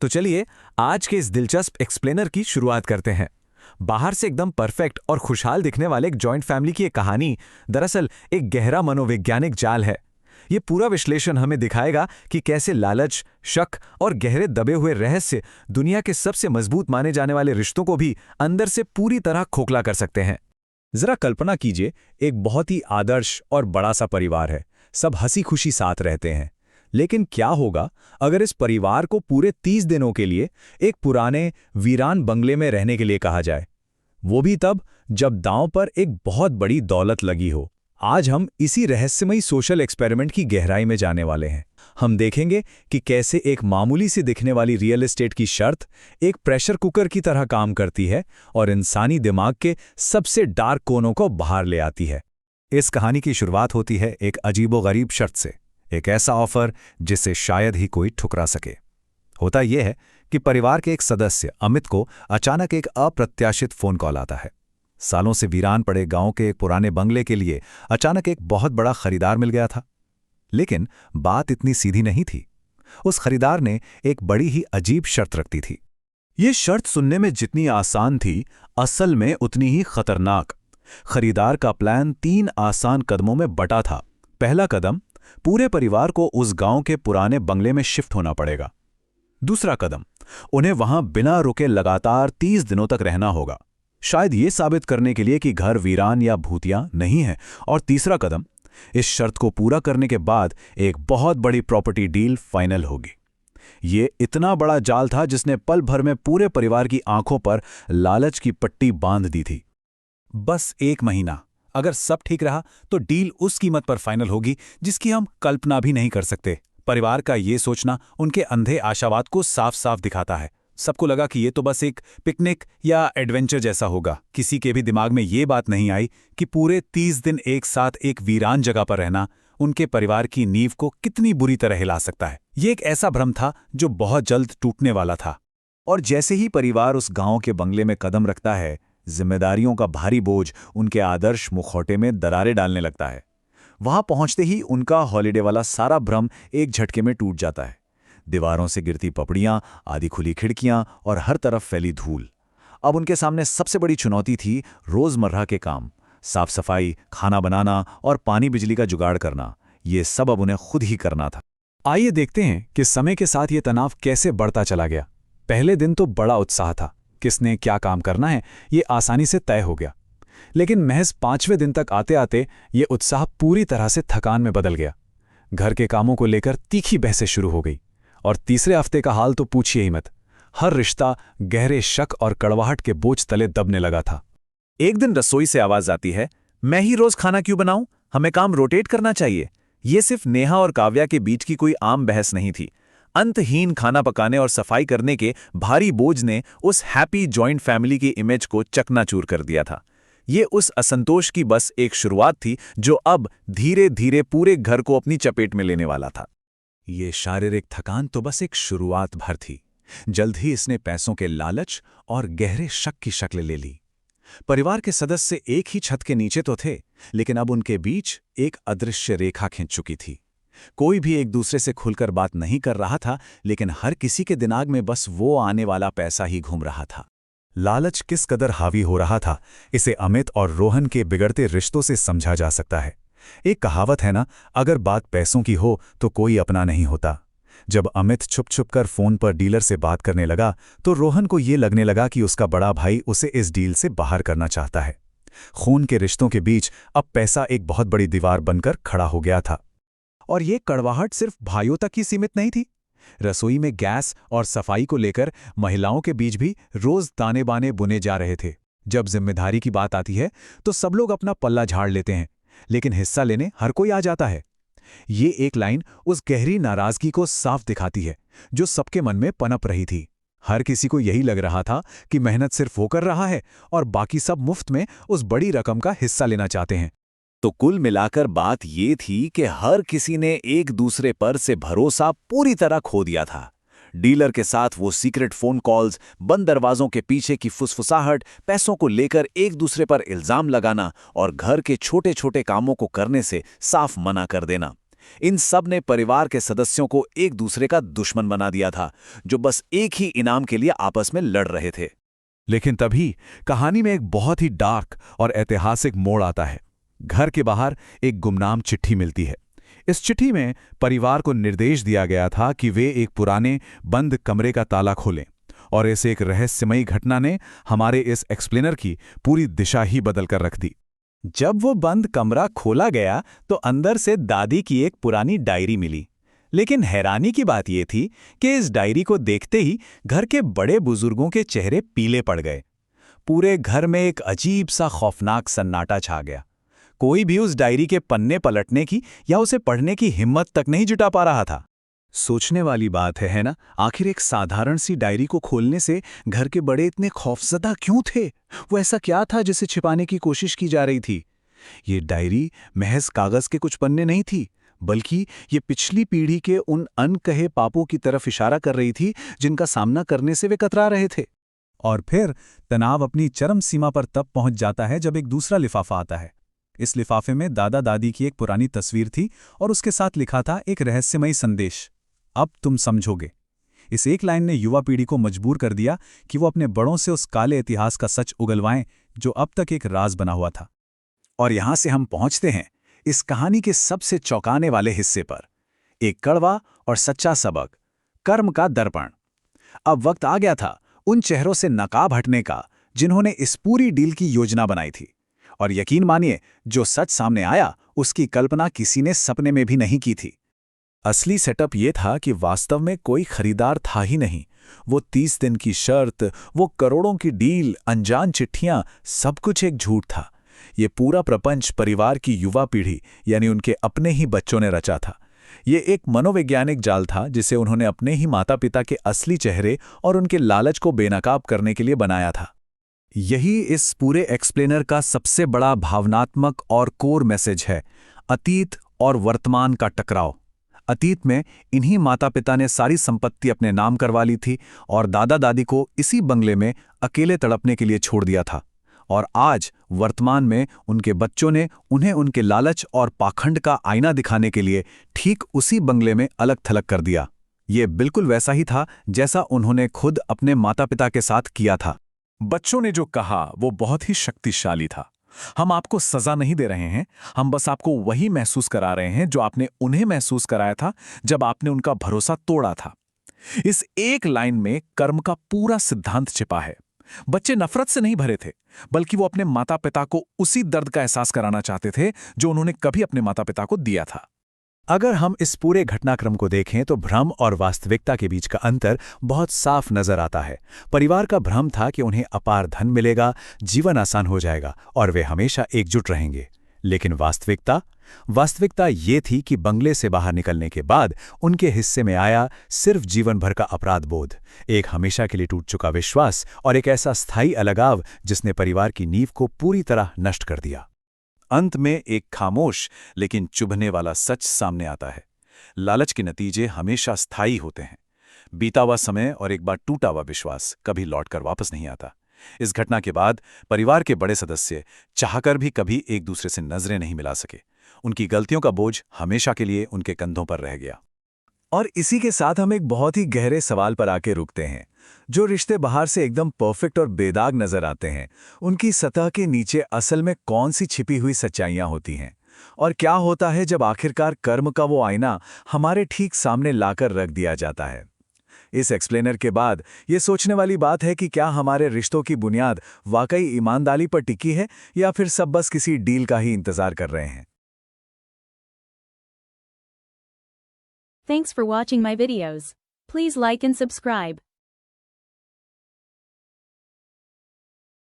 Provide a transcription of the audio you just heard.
तो चलिए आज के इस दिलचस्प एक्सप्लेनर की शुरुआत करते हैं। बाहर से एकदम परफेक्ट और खुशहाल दिखने वाले एक जॉइंट फैमिली की एक कहानी दरअसल एक गहरा मनोवैज्ञानिक जाल है। ये पूरा विश्लेषण हमें दिखाएगा कि कैसे लालच, शक और गहरे दबे हुए रहस्य दुनिया के सबसे मजबूत माने जाने वाले रिश्तों को भी अंदर से पूरी तरह खोखला कर सकते हैं। जरा कल्पना कीजिए, एक बहुत ही आदर्श और बड़ा सा परिवार है। सब हंसी खुशी साथ रहते हैं। लेकिन क्या होगा अगर इस परिवार को पूरे 30 दिनों के लिए एक पुराने वीरान बंगले में रहने के लिए कहा जाए? वो भी तब जब दांव पर एक बहुत बड़ी दौलत लगी हो। आज हम इसी रहस्यमयी सोशल एक्सपेरिमेंट की गहराई में जाने वाले हैं। हम देखेंगे कि कैसे एक मामूली सी दिखने वाली रियल एस्टेट की शर्त एक प्रेशर कुकर की तरह काम करती है और इंसानी दिमाग के सबसे डार्क कोनों को बाहर ले आती है। इस कहानी की शुरुआत होती है एक अजीबोगरीब शर्त से, एक ऐसा ऑफर जिसे शायद ही कोई ठुकरा सके। होता यह है कि परिवार के एक सदस्य अमित को अचानक एक अप्रत्याशित फोन कॉल आता है। सालों से वीरान पड़े गांव के एक पुराने बंगले के लिए अचानक एक बहुत बड़ा खरीदार मिल गया था। लेकिन बात इतनी सीधी नहीं थी। उस खरीदार ने एक बड़ी ही अजीब शर्त रखती थी। ये शर्त सुनने में जितनी आसान थी, असल में उतनी ही खतरनाक। खरीदार का प्लान 3 आसान कदमों में बटा था। पहला कदम, पूरे परिवार को उस गांव के पुराने बंगले में शिफ्ट होना पड़ेगा। दूसरा कदम, उन्हें वहां बिना रुके लगातार 30 दिनों तक रहना होगा, शायद ये साबित करने के लिए कि घर वीरान या भूतिया नहीं है। और तीसरा कदम, इस शर्त को पूरा करने के बाद एक बहुत बड़ी प्रॉपर्टी डील फाइनल होगी। ये इतना बड़ा जाल था जिसने पल भर में पूरे परिवार की आंखों पर लालच की पट्टी बांध दी थी। बस 1 महीना, अगर सब ठीक रहा तो डील उस कीमत पर फाइनल होगी जिसकी हम कल्पना भी नहीं कर सकते। परिवार का ये सोचना उनके अंधे आशावाद को साफ साफ दिखाता है। सबको लगा कि ये तो बस एक पिकनिक या एडवेंचर जैसा होगा। किसी के भी दिमाग में ये बात नहीं आई कि पूरे 30 दिन एक साथ एक वीरान जगह पर रहना उनके परिवार की नींव को कितनी बुरी तरह हिला सकता है। ये एक ऐसा भ्रम था जो बहुत जल्द टूटने वाला था। और जैसे ही परिवार उस गांव के बंगले में कदम रखता है, जिम्मेदारियों का भारी बोझ उनके आदर्श मुखौटे में दरारें डालने लगता है। वहां पहुंचते ही उनका हॉलिडे वाला सारा भ्रम एक झटके में टूट जाता है। दीवारों से गिरती पपड़ियां, आधी खुली खिड़कियां और हर तरफ फैली धूल। अब उनके सामने सबसे बड़ी चुनौती थी रोजमर्रा के काम, साफ सफाई, खाना बनाना और पानी बिजली का जुगाड़ करना। ये सब अब उन्हें खुद ही करना था। आइए देखते हैं कि समय के साथ ये तनाव कैसे बढ़ता चला गया। पहले दिन तो बड़ा उत्साह था, किसने क्या काम करना है ये आसानी से तय हो गया। लेकिन महज 5वें दिन तक आते आते ये उत्साह पूरी तरह से थकान में बदल गया। घर के कामों को लेकर तीखी बहसें शुरू हो गई। और तीसरे हफ्ते का हाल तो पूछिए ही मत। हर रिश्ता गहरे शक और कड़वाहट के बोझ तले दबने लगा था। एक दिन रसोई से आवाज आती है, मैं ही रोज खाना क्यों बनाऊं, हमें काम रोटेट करना चाहिए। ये सिर्फ नेहा और काव्या के बीच की कोई आम बहस नहीं थी। अंतहीन खाना पकाने और सफाई करने के भारी बोझ ने उस हैप्पी जॉइंट फैमिली की इमेज को चकनाचूर कर दिया था। ये उस असंतोष की बस एक शुरुआत थी जो अब धीरे धीरे पूरे घर को अपनी चपेट में लेने वाला था। ये शारीरिक थकान तो बस एक शुरुआत भर थी। जल्द ही इसने पैसों के लालच और गहरे शक की शक्ल ले ली। परिवार के सदस्य एक ही छत के नीचे तो थे, लेकिन अब उनके बीच एक अदृश्य रेखा खिंच चुकी थी। कोई भी एक दूसरे से खुलकर बात नहीं कर रहा था, लेकिन हर किसी के दिमाग में बस वो आने वाला पैसा ही घूम रहा था। लालच किस कदर हावी हो रहा था, इसे अमित और रोहन के बिगड़ते रिश्तों से समझा जा सकता है। एक कहावत है ना, अगर बात पैसों की हो तो कोई अपना नहीं होता। जब अमित छुप छुप कर फोन पर डीलर से बात करने लगा तो रोहन को ये लगने लगा कि उसका बड़ा भाई उसे इस डील से बाहर करना चाहता है। खून के रिश्तों के बीच अब पैसा एक बहुत बड़ी दीवार बनकर खड़ा हो गया था। और ये कड़वाहट सिर्फ भाइयों तक ही सीमित नहीं थी। रसोई में गैस और सफाई को लेकर महिलाओं के बीच भी रोज ताने बाने बुने जा रहे थे। जब जिम्मेदारी की बात आती है तो सब लोग अपना पल्ला झाड़ लेते हैं, लेकिन हिस्सा लेने हर कोई आ जाता है। ये एक लाइन उस गहरी नाराजगी को साफ दिखाती है जो सबके मन में पनप रही थी। हर किसी को यही लग रहा था कि मेहनत सिर्फ वो कर रहा है और बाकी सब मुफ्त में उस बड़ी रकम का हिस्सा लेना चाहते हैं। तो कुल मिलाकर बात ये थी कि हर किसी ने एक दूसरे पर से भरोसा पूरी तरह खो दिया था। डीलर के साथ वो सीक्रेट फोन कॉल्स, बंद दरवाजों के पीछे की फुसफुसाहट, पैसों को लेकर एक दूसरे पर इल्जाम लगाना और घर के छोटे छोटे कामों को करने से साफ मना कर देना। इन सब ने परिवार के सदस्यों को एक दूसरे का दुश्मन बना दिया था, जो बस एक ही इनाम के लिए आपस में लड़ रहे थे। लेकिन तभी कहानी में एक बहुत ही डार्क और ऐतिहासिक मोड़ आता है। घर के बाहर एक गुमनाम चिट्ठी मिलती है। इस चिट्ठी में परिवार को निर्देश दिया गया था कि वे एक पुराने बंद कमरे का ताला खोलें, और इस एक रहस्यमयी घटना ने हमारे इस एक्सप्लेनर की पूरी दिशा ही बदल कर रख दी। जब वो बंद कमरा खोला गया तो अंदर से दादी की एक पुरानी डायरी मिली। लेकिन हैरानी की बात यह थी कि इस डायरी को देखते ही घर के बड़े बुजुर्गों के चेहरे पीले पड़ गए। पूरे घर में एक अजीब सा खौफनाक सन्नाटा छा गया। कोई भी उस डायरी के पन्ने पलटने की या उसे पढ़ने की हिम्मत तक नहीं जुटा पा रहा था। सोचने वाली बात है ना? आखिर एक साधारण सी डायरी को खोलने से घर के बड़े इतने खौफजदा क्यों थे? वो ऐसा क्या था जिसे छिपाने की कोशिश की जा रही थी? ये डायरी महज कागज के कुछ पन्ने नहीं थी, बल्कि ये पिछली पीढ़ी के उन अनकहे पापों की तरफ इशारा कर रही थी जिनका सामना करने से वे कतरा रहे थे। और फिर तनाव अपनी चरम सीमा पर तब पहुंच जाता है जब एक दूसरा लिफाफा आता है। इस लिफाफे में दादा दादी की एक पुरानी तस्वीर थी और उसके साथ लिखा था एक रहस्यमयी संदेश, अब तुम समझोगे। इस एक लाइन ने युवा पीढ़ी को मजबूर कर दिया कि वो अपने बड़ों से उस काले इतिहास का सच उगलवाएं जो अब तक एक राज बना हुआ था। और यहां से हम पहुंचते हैं इस कहानी के सबसे चौंकाने वाले हिस्से पर, एक कड़वा और सच्चा सबक, कर्म का दर्पण। अब वक्त आ गया था उन चेहरों से नकाब हटने का जिन्होंने इस पूरी डील की योजना बनाई थी। और यकीन मानिए, जो सच सामने आया उसकी कल्पना किसी ने सपने में भी नहीं की थी। असली सेटअप ये था कि वास्तव में कोई खरीदार था ही नहीं। वो 30 दिन की शर्त, वो करोड़ों की डील, अनजान चिट्ठियां, सब कुछ एक झूठ था। ये पूरा प्रपंच परिवार की युवा पीढ़ी यानी उनके अपने ही बच्चों ने रचा था। ये एक मनोवैज्ञानिक जाल था जिसे उन्होंने अपने ही माता पिता के असली चेहरे और उनके लालच को बेनकाब करने के लिए बनाया था। यही इस पूरे एक्सप्लेनर का सबसे बड़ा भावनात्मक और कोर मैसेज है, अतीत और वर्तमान का टकराव। अतीत में इन्हीं माता पिता ने सारी संपत्ति अपने नाम करवा ली थी और दादा दादी को इसी बंगले में अकेले तड़पने के लिए छोड़ दिया था। और आज वर्तमान में उनके बच्चों ने उन्हें उनके लालच और पाखंड का आईना दिखाने के लिए ठीक उसी बंगले में अलग थलग कर दिया। ये बिल्कुल वैसा ही था जैसा उन्होंने खुद अपने माता पिता के साथ किया था। बच्चों ने जो कहा वो बहुत ही शक्तिशाली था। हम आपको सजा नहीं दे रहे हैं, हम बस आपको वही महसूस करा रहे हैं जो आपने उन्हें महसूस कराया था जब आपने उनका भरोसा तोड़ा था। इस एक लाइन में कर्म का पूरा सिद्धांत छिपा है। बच्चे नफरत से नहीं भरे थे, बल्कि वो अपने माता पिता को उसी दर्द का एहसास कराना चाहते थे जो उन्होंने कभी अपने माता पिता को दिया था। अगर हम इस पूरे घटनाक्रम को देखें तो भ्रम और वास्तविकता के बीच का अंतर बहुत साफ नजर आता है। परिवार का भ्रम था कि उन्हें अपार धन मिलेगा, जीवन आसान हो जाएगा और वे हमेशा एकजुट रहेंगे। लेकिन वास्तविकता ये थी कि बंगले से बाहर निकलने के बाद उनके हिस्से में आया सिर्फ जीवन भर का अपराध बोध, एक हमेशा के लिए टूट चुका विश्वास और एक ऐसा स्थायी अलगाव जिसने परिवार की नींव को पूरी तरह नष्ट कर दिया। अंत में एक खामोश लेकिन चुभने वाला सच सामने आता है। लालच के नतीजे हमेशा स्थायी होते हैं। बीता हुआ समय और एक बार टूटा हुआ विश्वास कभी लौटकर वापस नहीं आता। इस घटना के बाद परिवार के बड़े सदस्य चाहकर भी कभी एक दूसरे से नजरें नहीं मिला सके। उनकी गलतियों का बोझ हमेशा के लिए उनके कंधों पर रह गया। और इसी के साथ हम एक बहुत ही गहरे सवाल पर आके रुकते हैं। जो रिश्ते बाहर से एकदम परफेक्ट और बेदाग नजर आते हैं, उनकी सतह के नीचे असल में कौन सी छिपी हुई सच्चाइयां होती हैं? और क्या होता है जब आखिरकार कर्म का वो आईना हमारे ठीक सामने लाकर रख दिया जाता है? इस एक्सप्लेनर के बाद ये सोचने वाली बात है कि क्या हमारे रिश्तों की बुनियाद वाकई ईमानदारी पर टिकी है या फिर सब बस किसी डील का ही इंतजार कर रहे हैं? Thanks for watching my videos. Please like and subscribe.